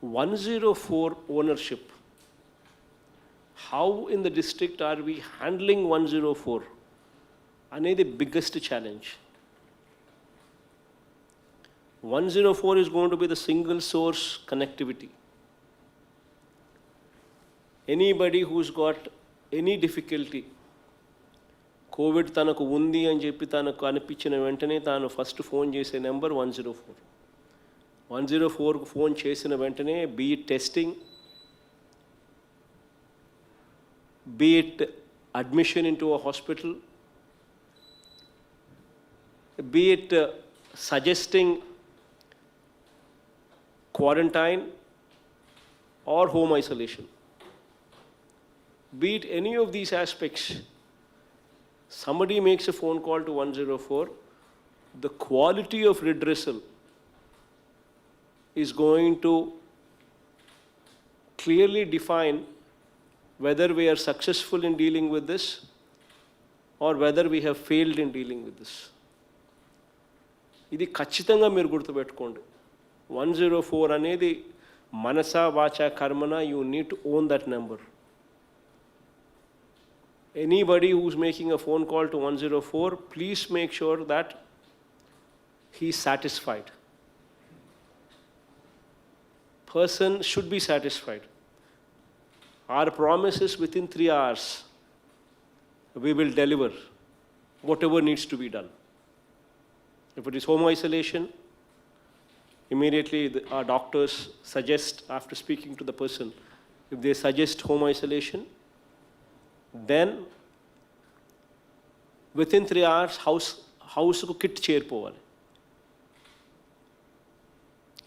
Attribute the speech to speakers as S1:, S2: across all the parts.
S1: 104 ownership. How in the district are we handling 104? Another biggest challenge. 104 is going to be the single source connectivity. Anybody who's got any difficulty, Covid తనకు ఉంది అని చెప్పి తనకు అనిపించిన వెంటనే తాను first phone చేసే నెంబర్ 104. 104కు ఫోన్ చేసిన వెంటనే be it testing, be it admission in to a hospital, be it suggesting quarantine or home isolation. Be it any of these aspects, somebody makes a phone call to 104, the quality of redressal is going to clearly define whether we are successful in dealing with this or whether we have failed in dealing with this. ఇది ఖచ్చితంగా మీరు గుర్తుపెట్టుకోండి. 104 అనేది మనసా వాచా కర్మన, you need to own that number. Anybody who's making a phone call to 104, please make sure that he's satisfied. Person should be satisfied. Our promise is within 3 hours, we will deliver whatever needs to be done. If it is home isolation, immediately our doctors suggest, after speaking to the person, if they suggest home isolation, then within 3 hours house ku kit cherupovali.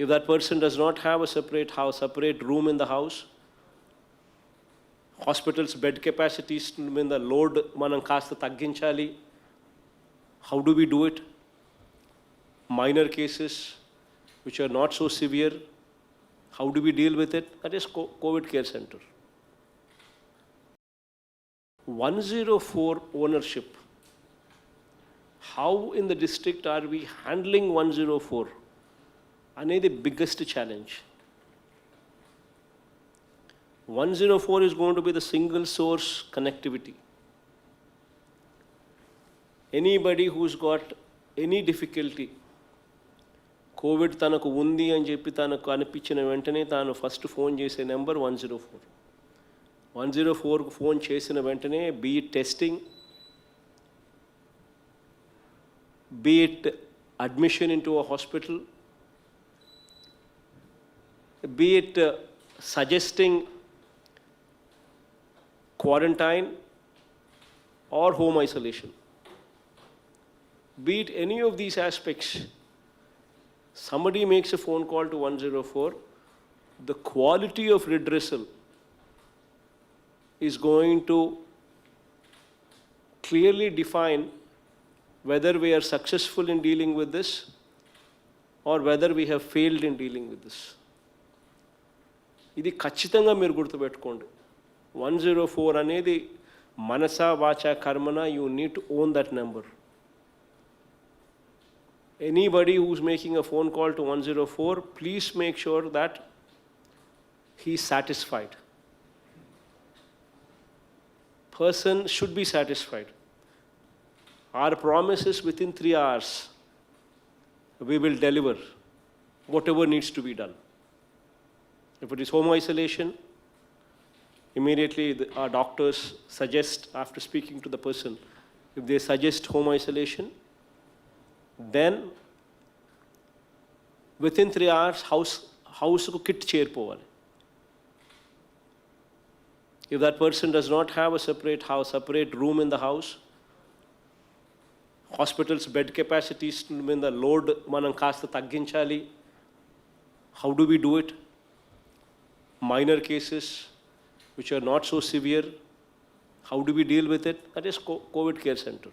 S1: If that person does not have a separate house, separate room in the house, hospitals bed capacities మీద load మనం కాస్త తగ్గించాలి. How do we do it? Minor cases which are not so severe, how do we deal with it? That is COVID care center. 104 ownership. How in the district are we handling 104? Another biggest challenge. 104 is going to be the single source connectivity. Anybody who's got any difficulty, Covid తనకు ఉంది అని చెప్పి తనకు అనిపించిన వెంటనే తాను first phone చేసే number 104. 104కు ఫోన్ చేసిన వెంటనే be it testing, be it admission in to a hospital, be it suggesting quarantine or home isolation. Be it any of these aspects, somebody makes a phone call to 104, the quality of redressal is going to clearly define whether we are successful in dealing with this or whether we have failed in dealing with this. ఇది ఖచ్చితంగా మీరు గుర్తుపెట్టుకోండి. 104 అనేది మనసా వాచా కర్మన, you need to own that number. Anybody who's making a phone call to 104, please make sure that he's satisfied. Person should be satisfied. Our promise is within 3 hours, we will deliver whatever needs to be done. If it is home isolation, immediately our doctors suggest, after speaking to the person, if they suggest home isolation, then within 3 hours house ku kit cherupovali. If that person does not have a separate house, separate room in the house, hospitals bed capacities మీద load మనం కాస్త తగ్గించాలి. How do we do it? Minor cases which are not so severe, how do we deal with it? That is COVID care center.